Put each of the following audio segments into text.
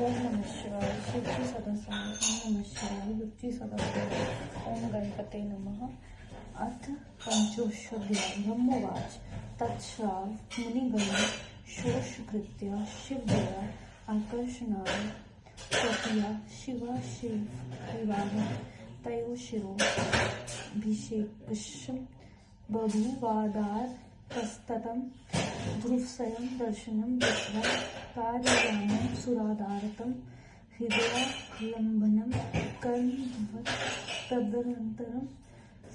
ओम नमः शिवाय। शिवजी सदस्याय ओम नमः शिवाय। युक्ति सदस्याय ओम गणपते नमः। अथ पंचोऽध्याय। ब्रह्मोवाच तत्श्राव मुनिगणः षोडशकृत्या शिवजया आकर्षणाय तृतीया शिवा शिवविवाहः तयोः शिरोऽभिषेकश्च बभूवादारतस्ततं ध्रुवस्यं दर्शनं दृष्ट्वा कारयामं सुरादारतं हृदयालम्बनं कर्मवत् तदनन्तरं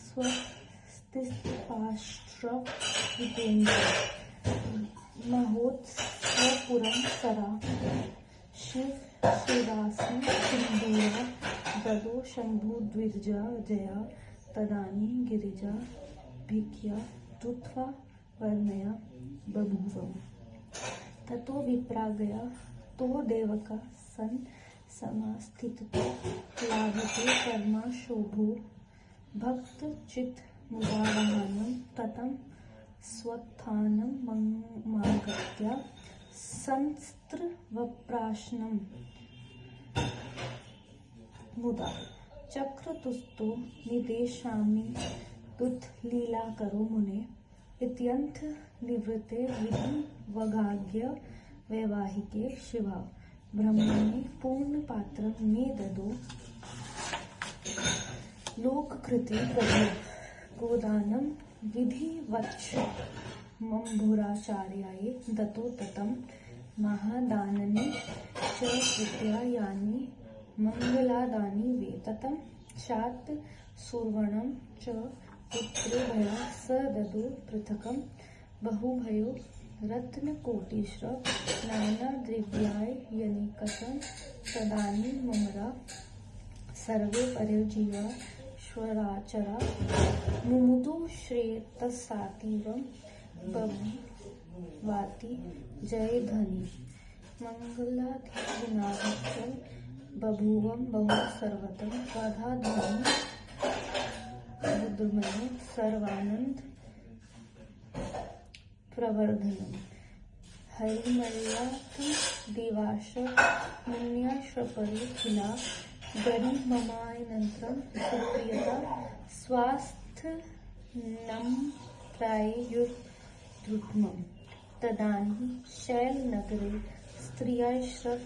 स्वस्तिपाश्रयितेन्द्रं महोत्सवपुरं सरा शिवशिदासं सिन्धूरा ददो शम्भुद्विजा जया तदानीं गिरिजा भिक्या धृत्वा वर्णया बभूवम्। ततो विप्रागया तो देवका सन् समास्थितो लाभते कर्मा शोभो भक्तचित्तमुदावहानं ततं स्वत्थानं मागत्य संस्त्रवप्राशनं मुदा चक्रतुस्तो निदेशामि दुःखलीला करो मुने इत्यन्थ निवृत्ते विधिवगाग्य वैवाहिके शिवा ब्रह्मणे पूर्ण पात्र मे ददो लोककृते प्रभु गोदानं विधिवच्छ मम्भुराचार्याय दतो ततं महादाननि च कृत्या यानि मंगलादानि वे ततं चात् सुवर्णं च पुत्रेभ्यः स ददो पृथकं बहुभयो रत्नकोटिश्च नानाद्रव्याय यनिकतं तदानीं ममरा सर्वे परिजीवा स्वराचरा मुमुदु श्रेयतसातीवं बभूवाति जयधनी मंगलाधिनाथश्च बभूवं बहु सर्वतं राधाधनी रुद्रमणि सर्वानंद प्रवर्धनम् हरिमर्याथ देवाश मुन्याश्रपरे खिला गरिममायनन्त्रं सुप्रियता स्वास्थ्यं प्रायुर्द्रुत्मम् तदानीं शैलनगरे स्त्रियाश्रव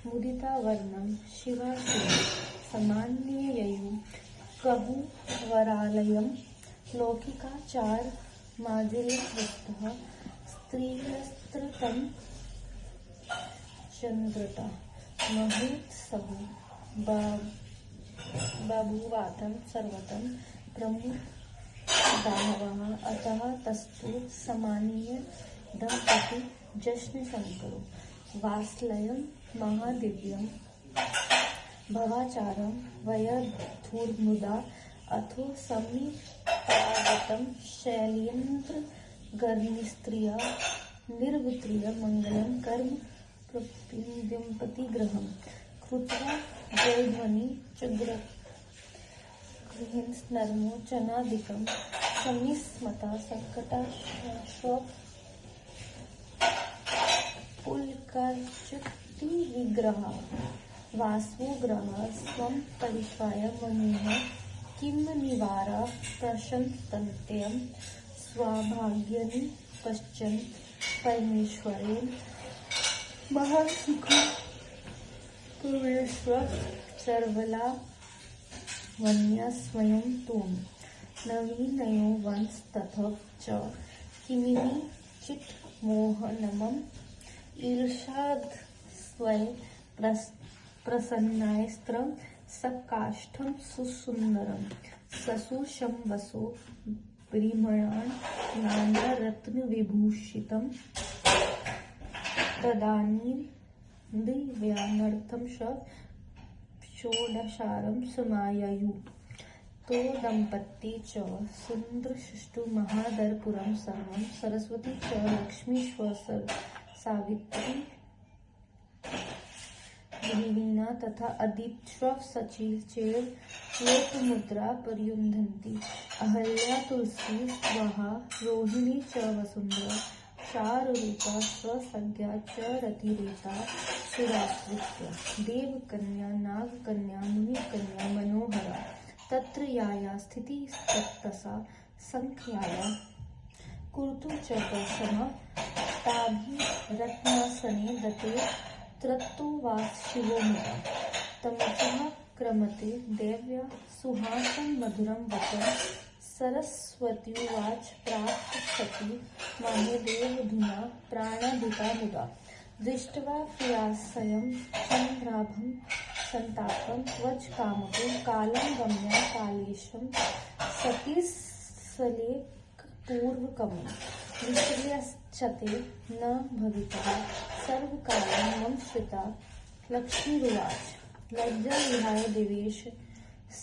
मुदितावर्णं शिवाशिव समान्यययुः कहुवरालयं लौकिकाचार माधुर्यवृत्तः स्त्रीयस्त्रतं चन्द्रता महोत्सवो बभूवातं सर्वतं प्रमुदाहवः अतः तस्तु समानीय दंपति जश्न शंकरो वात्सल्यं महादिव्यं भवाचारं वयधूर्मुदा अथो समीपागतं शैलेन्द्र गर्निस्त्रिया निर्वृत्रिय मंगलं कर्म प्रपिन्दपतिग्रहं कृत्वा जयध्वनि च गृहिन्नर्मो चनादिकं समिस्मता संकटाश्व पुलकाच्युति विग्रहा वासवो ग्रह स्वं परिश्वाय ममुह किं निवारा प्रशंसन्त्यं स्वाभाग्यनि पश्चन् परमेश्वरेण महासुख परमेश्वर सर्वला वन्या स्वयं त्वं नवीनयो वंश ततः च किमिनि चित् मोहनमम् ईर्षाद् स्वय प्रसन्नायस्त्रं सकाष्ठं सुसुन्दरं ससुषं वसो परिमणान् नानारत्नविभूषितं तदानीं दिव्यानर्थं षोडशारं समाययुः तो दम्पती च सुन्दरशिष्टु महादरपुरं सर्वं सरस्वती च लक्ष्मीश्व सावित्री गिरिवीणा तथा अदित्य सचिव चेव लोकमुद्रा पर्युन्धन्ति अहल्या तुलसी स्वाहा रोहिणी च वसुंधरा चारुरूपा स्वसज्ञा च रतिरेता सुराश्रित्य देवकन्या नागकन्या मुनिकन्या मनोहरा तत्र याया स्थिति तत्तसा संख्याया कुरुतु च दर्शना ताभिरत्नासने दते त्रत्तो वा शिवो मुदा तमसः क्रमते देव्या सुहासं मधुरं वचन सरस्वत्युवाच प्राप्त सती माहेदेवधुना प्राणाधिका मुदा दृष्ट्वा प्रियास्यं चन्द्राभं संतापं त्वच कामको कालं गम्या कालेशं सती सलेखपूर्वकम् विपर्यश्चते न भवितः सर्वकालं मम श्रिता लक्ष्मीरुवाच लज्जा विहाय देवेश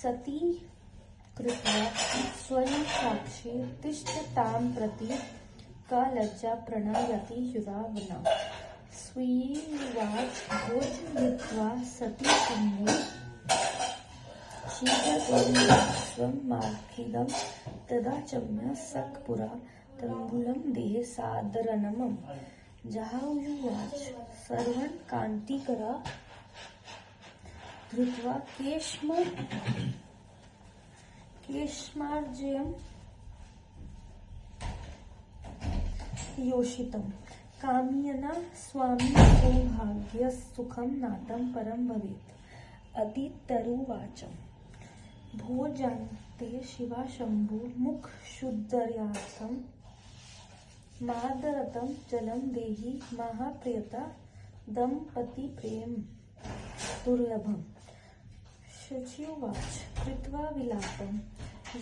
सती कृत्वा स्वयं साक्षी तिष्ठतां प्रति का लज्जा प्रणयति युरावना स्वीवाच भोजयित्वा सती सिंहे शीघ्रं मार्खिदं तदा चम्य सक्पुरा तम्बुलं देहे सादरनमं जहायुवाच सर्वं कान्तिकरा धृत्वा केशमार्जयं योषितं काम्यना स्वामी सौभाग्यसुखं नातं परं भवेत् अदितरुवाचम् भोजान्ते शिवा शंभु मुख शुद्धर्यार्थं मादरतं जलं देहि महाप्रियता दंपति प्रेम दुर्लभम् शचीवाच कृत्वा विलापं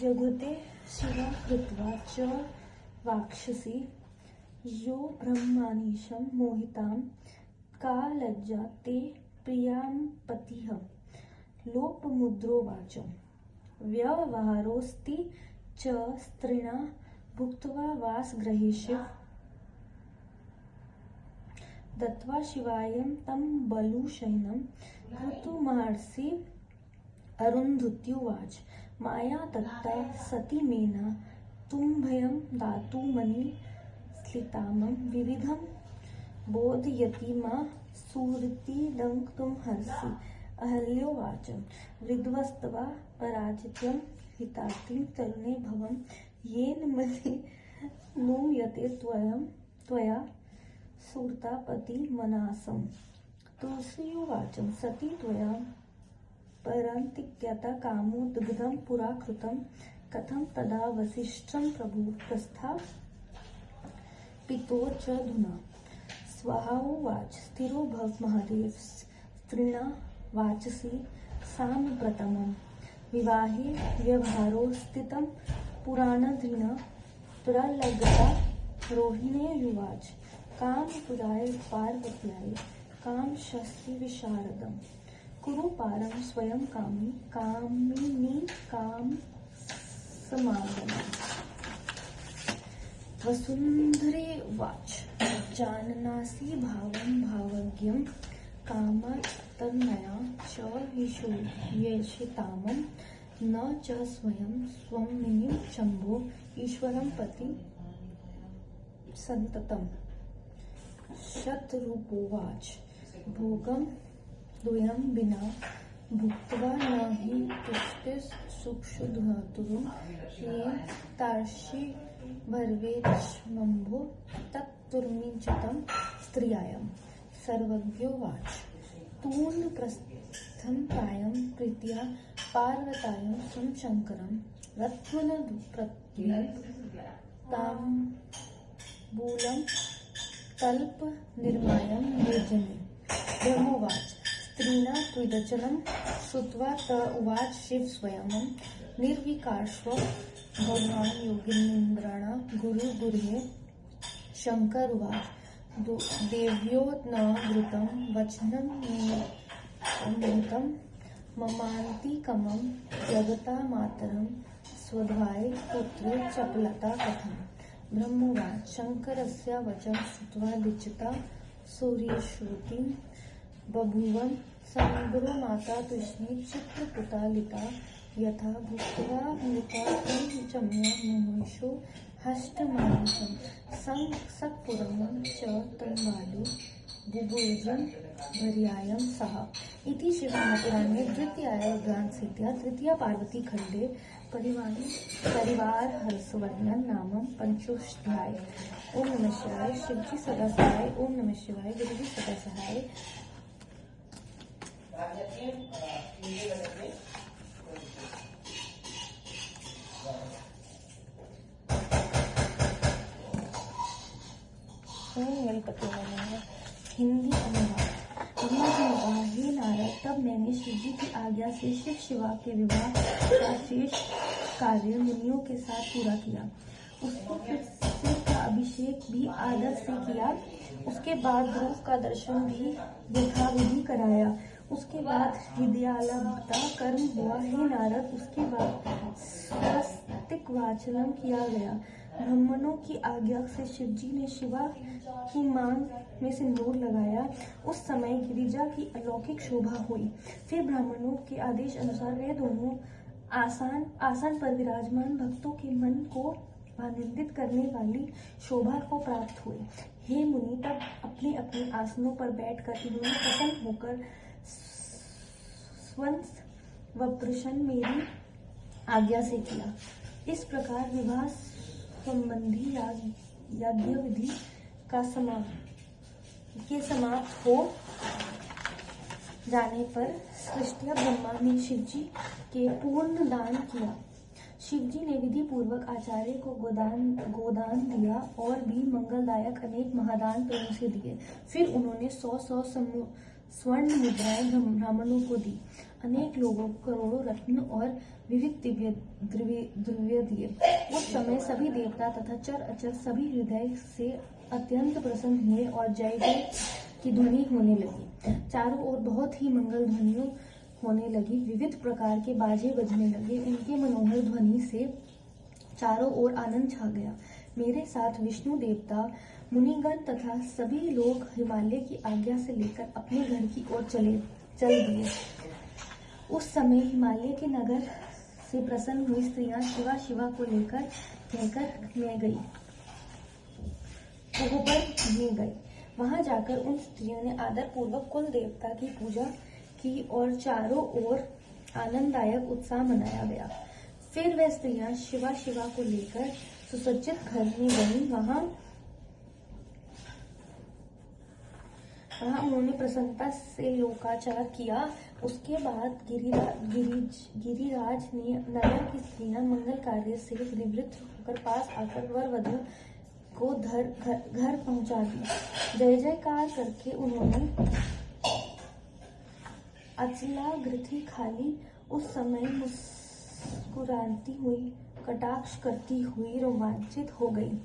जगते शिवा कृत्वा च वाक्षसी यो ब्रह्मानीशं मोहितां का लज्जा ते प्रियां पतिः लोपमुद्रोवाचम् व्यवहारोऽस्ति च स्त्रीणा भुक्त्वा वासगृहेषु दत्त्वा शिवायं तं बलुशयनं ऋतुमहर्षि अरुन्धत्युवाच माया दत्ता सती मेना तुम्भयं दातुमणि स्लितामं विविधं बोधयति मा सुहृतिदङ्क्तुमहर्षि अहल्योवाच विध्वस्त्वा पराजित्यं हितार्थिं तरुणे भवं येन मने नूयते त्वया सुरतापति मनासम् तुलसीयुवाच सती त्वया परन्तिज्ञाता कामो दुग्धं पुरा कृतं कथं तदा वसिष्ठं प्रभु प्रस्थापितो च धुना स्वाहाउवाच स्थिरो भव महादेव स्त्रीणा वाचसी साम्प्रतमं विवाहे व्यवहारो स्थितं पुराणधृण प्रलग्ता रोहिणे युवाच कामपुराय पार्वत्याय काम शस्ति विशारदं कुरु पारं स्वयं कामिनी काम समागमम् वसुन्धरे वाच जाननासि भावं भावज्ञं कामात् तन्मया च येषितामं न च स्वयं स्वमिनिं शम्भो ईश्वरं पति सन्ततम् शतरूपोवाच भोगं द्वयं विना भुक्त्वा न हि तुष्टिः सुक्षुधातुरं येन तार्षि भर्वेच्छम्भो तत्तुर्मिञ्चितं स्त्रियायं सर्वज्ञोवाच तूर्णप्रस्थं प्रायं प्रीत्या पार्वतायं शङ्करं रत्नप्रत्यताम्बूलं तल्पनिर्मायं निर्जने ब्रह्मोवाच स्त्रीणा त्विदचनं श्रुत्वा त उवाच शिव स्वयं निर्विकार्ष्व भगवान् योगिनीन्द्राणा गुरुर्गुर्हे शङ्कर उवाच देव्यो न घृतं वचनं निहितं ममान्तिकमं जगता मातरं स्वधाय पुत्रे चपलता कथम् ब्रह्मोवाच शङ्करस्य वचनं श्रुत्वा दिच्चिता सूर्यश्रुतिं बभूवन् समीभ्रो माता तूष्णी चित्रपुता लिता यथा भुक्त्वा मृता चम्या मुमुषो हष्टमायुषं सक्पुरं च तन्बाले बुभुजं भर्यायं सः इति शिवमहापुराणे द्वितीयायां तृतीया पार्वती खंडे परिवार हर्षवर्धन नामं पंचोऽध्याय। ओम नमः शिवाय। शिवजी सदा सहाय। ओम नमः शिवाय। गुरुजी सदा सहाय। हिंदी अनुवाद। ब्रह्मा जी ने कहा, हे नारद, तब मैंने शिवजी की आज्ञा से शिव शिवा के विवाह का शेष कार्य मुनियों के साथ पूरा किया। उसको फिर शिव का अभिषेक भी आदर से किया। उसके बाद ध्रुव का दर्शन भी यथाविधि कराया। उसके बाद हृदयालब्धता कर्म हुआ। हे नारद, उसके बाद स्वस्तिक वाचनम किया गया। ब्राह्मणों की आज्ञा से शिवजी ने शिवा की मांग में सिंदूर लगाया। उस समय गिरिजा की अलौकिक शोभा हुई। फिर ब्राह्मणों के आदेश अनुसार वे दोनों आसन पर विराजमान भक्तों के मन को आनंदित करने वाली शोभा को प्राप्त हुए। हे मुनि, तब अपने अपने आसनों पर बैठकर इन्होंने प्रसन्न होकर स्वंस वप्रशन मेरी आज्ञा से किया। इस प्रकार विवाह संबंधी यज्ञ विधि का समाप्त हो जाने पर सृष्टिया ब्रह्मा ने शिवजी के पूर्ण दान किया। शिवजी ने विधि पूर्वक आचार्य को गोदान दिया और भी मंगलदायक अनेक महादान प्रेम से दिए। फिर उन्होंने 100 स्वर्ण मुद्राएं ब्राह्मणों को दी। अनेक लोगों को करोड़ों रत्न और विविध दिव्य द्रव्य दिए। उस समय सभी देवता तथा चर अचर सभी हृदय से अत्यंत प्रसन्न हुए और जय जय की ध्वनि होने लगी। चारों ओर बहुत ही मंगल ध्वनियों होने लगी। विविध प्रकार के बाजे बजने लगे। उनके मनोहर ध्वनि से चारों ओर आनंद छा गया। मेरे साथ विष्णु देवता, मुनिगण तथा सभी लोग हिमालय की आज्ञा से लेकर अपने घर की ओर चल दिए। उस समय हिमालय के नगर से प्रसन्न हुई स्त्रियां शिवा को कहकर मैं गई। वहां जाकर उन स्त्रियों ने आदर पूर्वक कुल देवता की पूजा की और चारों ओर आनंददायक उत्साह मनाया गया। फिर वह स्त्रियां शिवा को लेकर सुसज्जित घर में गईं। वहां उन्होंने प्रसन्नता से लोकाचार किया। उसके बाद गिरिराज ने नगर की स्त्रियां मंगल कार्य से निवृत्त होकर पास आकर वर वधू को घर पहुंचा दी। जय जयकार करके उन्होंने अचलाग्रथी खाली। उस समय मुस्कुराती हुई, कटाक्ष करती हुई रोमांचित हो गई।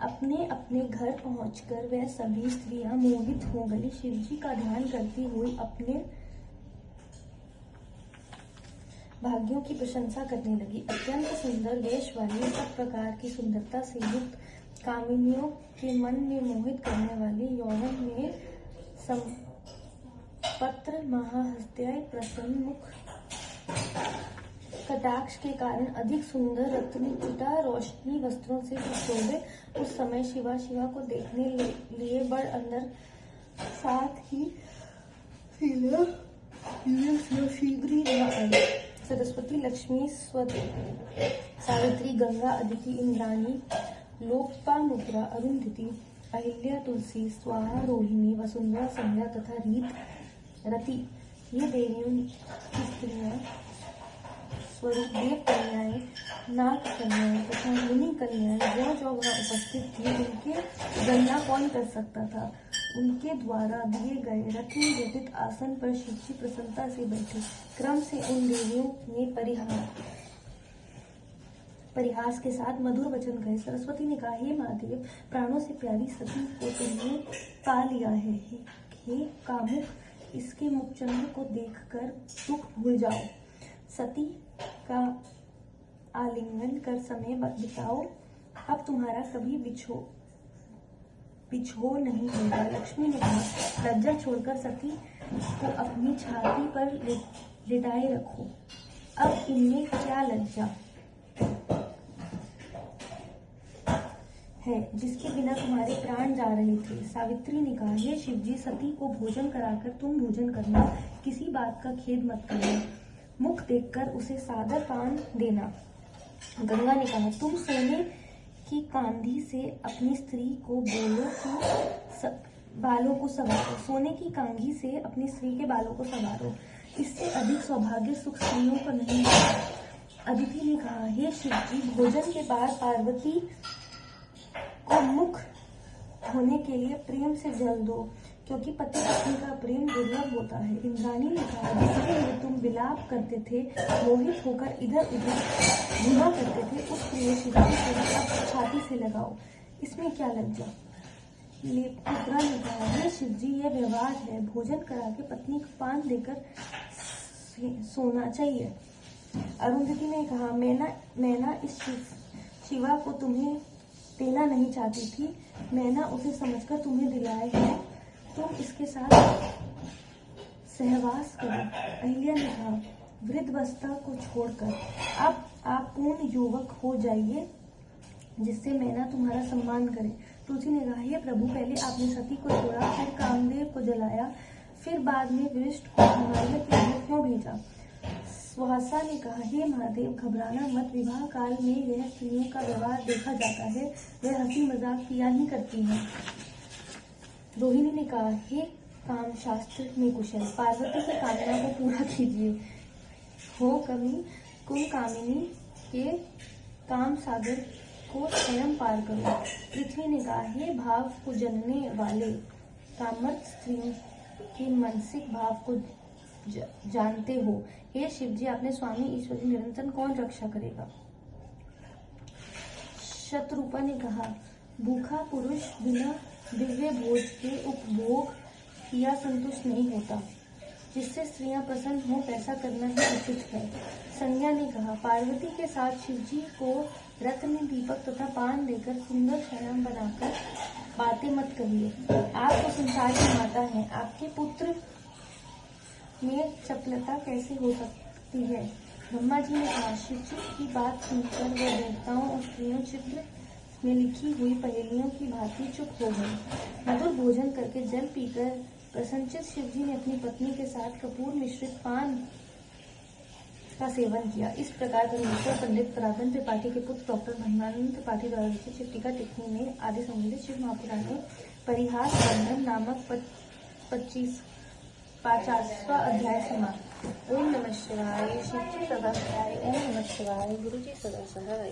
अपने अपने घर पहुंचकर वह सभी स्त्रियां मोहित हो गई। शिवजी का ध्यान करती हुई अपने भाग्यों की प्रशंसा करने लगी। अत्यंत सुंदर वेश वाली, सब प्रकार की सुंदरता से युक्त, कामिनियों के मन में मोहित करने वाली, यौवन में संपत्र, महाहस्त्याय, प्रसन्न मुख, कटाक्ष के कारण अधिक सुंदर, रत्नचिता रोशनी वस्त्रों से सुशोभित। उस समय शिवा को देखने लिए बड़ अंदर, साथ ही शीघ्र ही वह आई। सरस्वती, लक्ष्मी, सावित्री, गंगा, अदिति, इंद्राणी, लोपामुद्रा, अरुंधति, अहिल्या, तुलसी, स्वाहा, रोहिणी, वसुंधरा, संध्या तथा रति, ये देवियों की स्त्रियां स्वरूप देव कन्याएं, नाग कन्याएं तथा मुनि कन्याएं जो वहां उपस्थित थी, उनके गणना कौन कर सकता था। उनके द्वारा दिए गए रत्न जटित आसन पर शिवजी प्रसन्नता से बैठे। क्रम से उन देवियों ने परिहास के साथ मधुर वचन कहे। सरस्वती ने कहा, हे महादेव, प्राणों से प्यारी सती को तुमने पा लिया है। हे कामुक, इसके मुखचंद्र को देखकर दुख भूल जाओ। सती का आलिंगन कर समय बिताओ। अब तुम्हारा कभी बिछो नहीं होगा। लक्ष्मी ने कहा, लज्जा छोड़कर सती को अपनी छाती पर लिटाए रखो। अब इनमें क्या लज्जा। है जिसके बिना तुम्हारे प्राण जा रहे थे। सावित्री ने कहा, हे शिव जी, सती को भोजन कराकर तुम भोजन करना, किसी बात का खेद मत करना, मुख देखकर उसे सादर पान देना। गंगा ने कहा, तुम सोने की कांधी से अपनी स्त्री को बालों को संवारो, सोने की कांघी से अपनी स्त्री के बालों को संवारो, इससे अधिक सौभाग्य सुख स्त्रियों को नहीं मिलता। अदिति ने कहा, हे शिव जी, भोजन के बाद पार्वती को मुख धोने के लिए प्रेम से जल दो, क्योंकि पति पत्नी का प्रेम दुर्लभ होता है। इंद्राणी ने कहा, जिसके लिए तुम विलाप करते थे, मोहित होकर इधर उधर घूमा करते थे, उस प्रिय शिव जी को अब छाती से लगाओ, इसमें क्या लज्जा। लेपुत्रा ने कहा, हे शिव जी, यह व्यवहार है, भोजन करा के पत्नी को पान देकर सोना चाहिए। अरुंधति ने कहा, मैना इस शिवा को तुम्हें देना नहीं चाहती थी, मैना उसे समझकर तुम्हें दिलाए है, तुम इसके साथ सहवास करो। अहिल्या ने कहा, वृद्धावस्था को छोड़कर अब आप पूर्ण युवक हो जाइए, जिससे मैना तुम्हारा सम्मान करे। तुलसी ने कहा, हे प्रभु, पहले आपने सती को छोड़ा, फिर कामदेव को जलाया, फिर बाद में वृष्ट को हिमालय के लिए क्यों भेजा। सुहासा ने कहा, हे महादेव, घबराना मत, विवाह काल में यह स्त्रियों का व्यवहार देखा जाता है, वह हंसी मजाक किया ही करती है। रोहिणी ने कहा, हे काम शास्त्र में कुशल, पार्वती की कामना को पूरा कीजिए, हो कभी कुल कामिनी के काम सागर को स्वयं पार करो। पृथ्वी ने कहा, हे भाव को जनने वाले, कामर्थ स्त्रियों के मानसिक भाव को जानते हो, हे शिव जी, अपने स्वामी ईश्वर की निरंतर कौन रक्षा करेगा। शत्रुपा ने कहा, भूखा पुरुष बिना दिव्य भोज के उपभोग किया संतुष्ट नहीं होता, जिससे स्त्रियां प्रसन्न हो वैसा करना ही उचित है। संज्ञा ने कहा, पार्वती के साथ शिव जी को रत्न दीपक तथा पान देकर सुंदर शयन बनाकर बातें मत कहिए, आप तो संसार की माता हैं, आपके पुत्र में चपलता कैसे हो सकती है। ब्रह्मा जी ने कहा, शिव जी की बात सुनकर वह देवताओं और स्त्रियों चित्र में लिखी हुई पहेलियों की भांति चुप हो गई। मधुर भोजन करके जल पीकर प्रसन्नचित शिव जी ने अपनी पत्नी के साथ कपूर मिश्रित पान का सेवन किया। इस प्रकार परमेश्वर पंडित परागन त्रिपाठी के पुत्र डॉक्टर महिमानंद त्रिपाठी द्वारा रचित शिव टीका टिप्पणी में आदि संबंधित शिव महापुराण में परिहास बंधन नामक 50वां अध्याय समाप्त। ओम नमः शिवाय। शिव जी सदा सहाय। ओम नमः शिवाय। गुरु जी सदा सहाय।